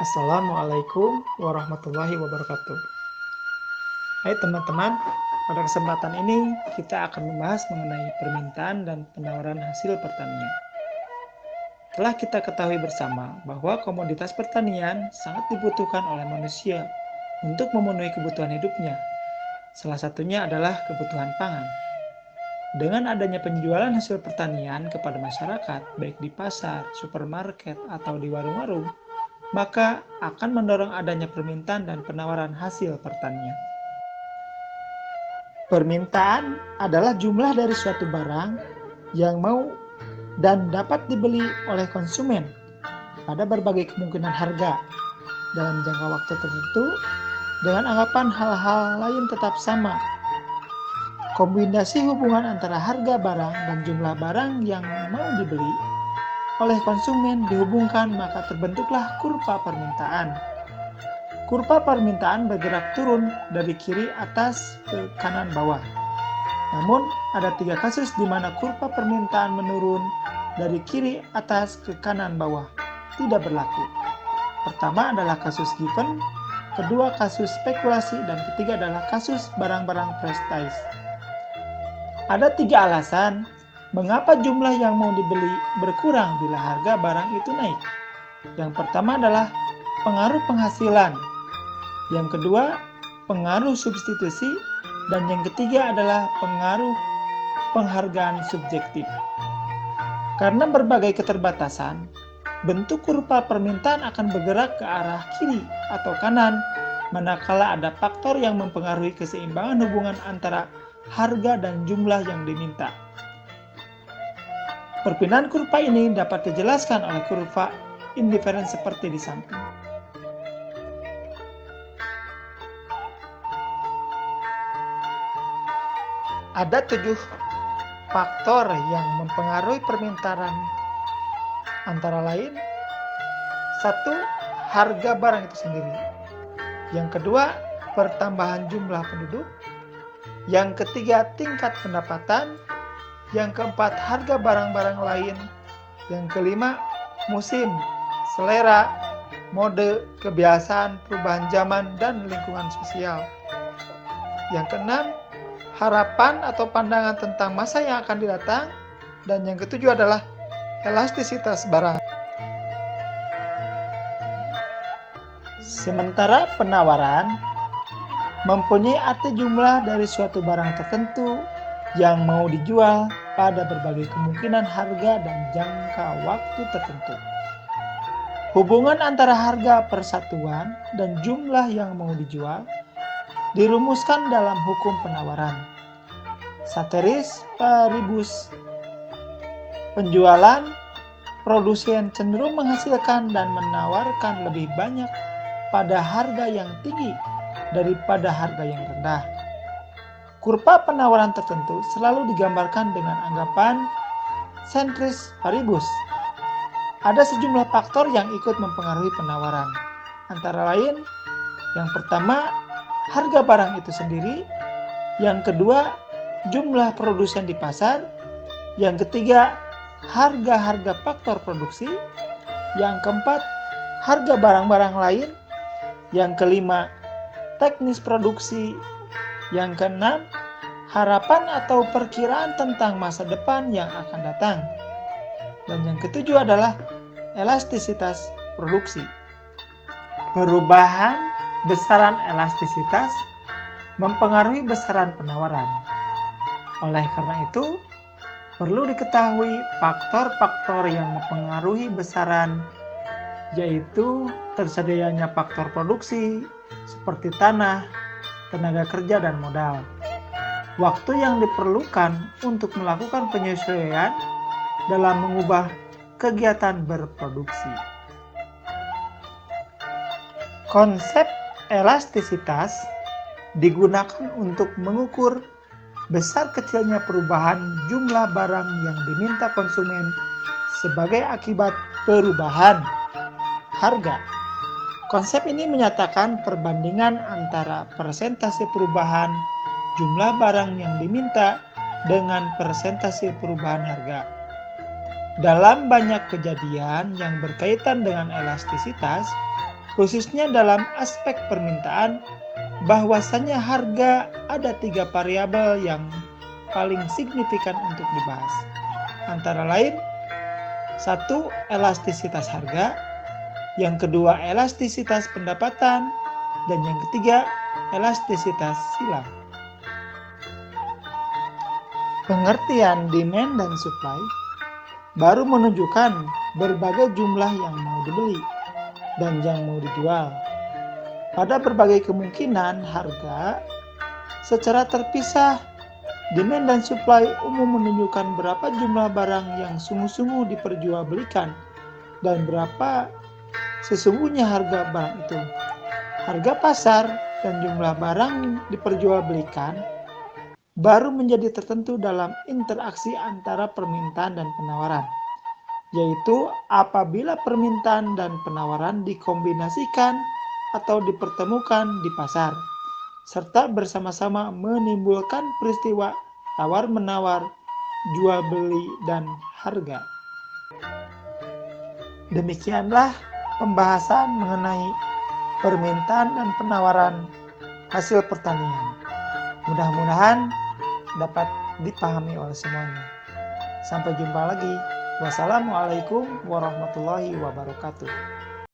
Assalamualaikum warahmatullahi wabarakatuh. Hai teman-teman, pada kesempatan ini kita akan membahas mengenai permintaan dan penawaran hasil pertanian. Telah kita ketahui bersama bahwa komoditas pertanian sangat dibutuhkan oleh manusia untuk memenuhi kebutuhan hidupnya. Salah satunya adalah kebutuhan pangan. Dengan adanya penjualan hasil pertanian kepada masyarakat, baik di pasar, supermarket, atau di warung-warung, maka akan mendorong adanya permintaan dan penawaran hasil pertanian. Permintaan adalah jumlah dari suatu barang yang mau dan dapat dibeli oleh konsumen pada berbagai kemungkinan harga dalam jangka waktu tertentu dengan anggapan hal-hal lain tetap sama. Kombinasi hubungan antara harga barang dan jumlah barang yang mau dibeli oleh konsumen dihubungkan, maka terbentuklah kurva permintaan. Kurva permintaan bergerak turun dari kiri atas ke kanan bawah. Namun, ada 3 kasus di mana kurva permintaan menurun dari kiri atas ke kanan bawah tidak berlaku. Pertama adalah kasus given, kedua kasus spekulasi, dan ketiga adalah kasus barang-barang prestige. Ada 3 alasan mengapa jumlah yang mau dibeli berkurang bila harga barang itu naik. Yang pertama adalah pengaruh penghasilan. Yang kedua, pengaruh substitusi. Dan yang ketiga adalah pengaruh penghargaan subjektif. Karena berbagai keterbatasan, bentuk kurva permintaan akan bergerak ke arah kiri atau kanan, manakala ada faktor yang mempengaruhi keseimbangan hubungan antara harga dan jumlah yang diminta. Perpindahan kurva ini dapat dijelaskan oleh kurva indiferent seperti di samping. Ada 7 faktor yang mempengaruhi permintaan, antara lain 1. Harga barang itu sendiri. Yang kedua, pertambahan jumlah penduduk. Yang ketiga, tingkat pendapatan. Yang keempat, harga barang-barang lain. Yang kelima, musim, selera, mode, kebiasaan, perubahan zaman, dan lingkungan sosial. Yang keenam, harapan atau pandangan tentang masa yang akan datang. Dan yang ketujuh adalah elastisitas barang. Sementara penawaran mempunyai arti jumlah dari suatu barang tertentu yang mau dijual pada berbagai kemungkinan harga dan jangka waktu tertentu. Hubungan antara harga persatuan dan jumlah yang mau dijual dirumuskan dalam hukum penawaran. Ceteris paribus. Penjualan produsen cenderung menghasilkan dan menawarkan lebih banyak pada harga yang tinggi daripada harga yang rendah. Kurva penawaran tertentu selalu digambarkan dengan anggapan ceteris paribus. Ada sejumlah faktor yang ikut mempengaruhi penawaran. Antara lain, yang pertama, harga barang itu sendiri. Yang kedua, jumlah produsen di pasar. Yang ketiga, harga-harga faktor produksi. Yang keempat, harga barang-barang lain. Yang kelima, teknis produksi. Yang keenam, harapan atau perkiraan tentang masa depan yang akan datang. Dan yang ketujuh adalah elastisitas produksi. Perubahan besaran elastisitas mempengaruhi besaran penawaran. Oleh karena itu, perlu diketahui faktor-faktor yang mempengaruhi besaran, yaitu tersedianya faktor produksi seperti tanah, tenaga kerja, dan modal. Waktu yang diperlukan untuk melakukan penyesuaian dalam mengubah kegiatan berproduksi. Konsep elastisitas digunakan untuk mengukur besar kecilnya perubahan jumlah barang yang diminta konsumen sebagai akibat perubahan harga. Konsep ini menyatakan perbandingan antara persentase perubahan jumlah barang yang diminta dengan persentase perubahan harga. Dalam banyak kejadian yang berkaitan dengan elastisitas, khususnya dalam aspek permintaan, bahwasannya harga ada 3 variabel yang paling signifikan untuk dibahas. Antara lain, 1. Elastisitas harga, yang kedua elastisitas pendapatan, dan yang ketiga elastisitas silang. Pengertian demand dan supply baru menunjukkan berbagai jumlah yang mau dibeli dan yang mau dijual. Pada berbagai kemungkinan harga secara terpisah, demand dan supply umum menunjukkan berapa jumlah barang yang sungguh-sungguh diperjualbelikan dan berapa sesungguhnya harga barang itu. Harga pasar dan jumlah barang diperjualbelikan baru menjadi tertentu dalam interaksi antara permintaan dan penawaran, yaitu apabila permintaan dan penawaran dikombinasikan atau dipertemukan di pasar, serta bersama-sama menimbulkan peristiwa tawar-menawar, jual beli, dan harga. Demikianlah pembahasan mengenai permintaan dan penawaran hasil pertanian. Mudah-mudahan dapat dipahami oleh semuanya. Sampai jumpa lagi. Wassalamualaikum warahmatullahi wabarakatuh.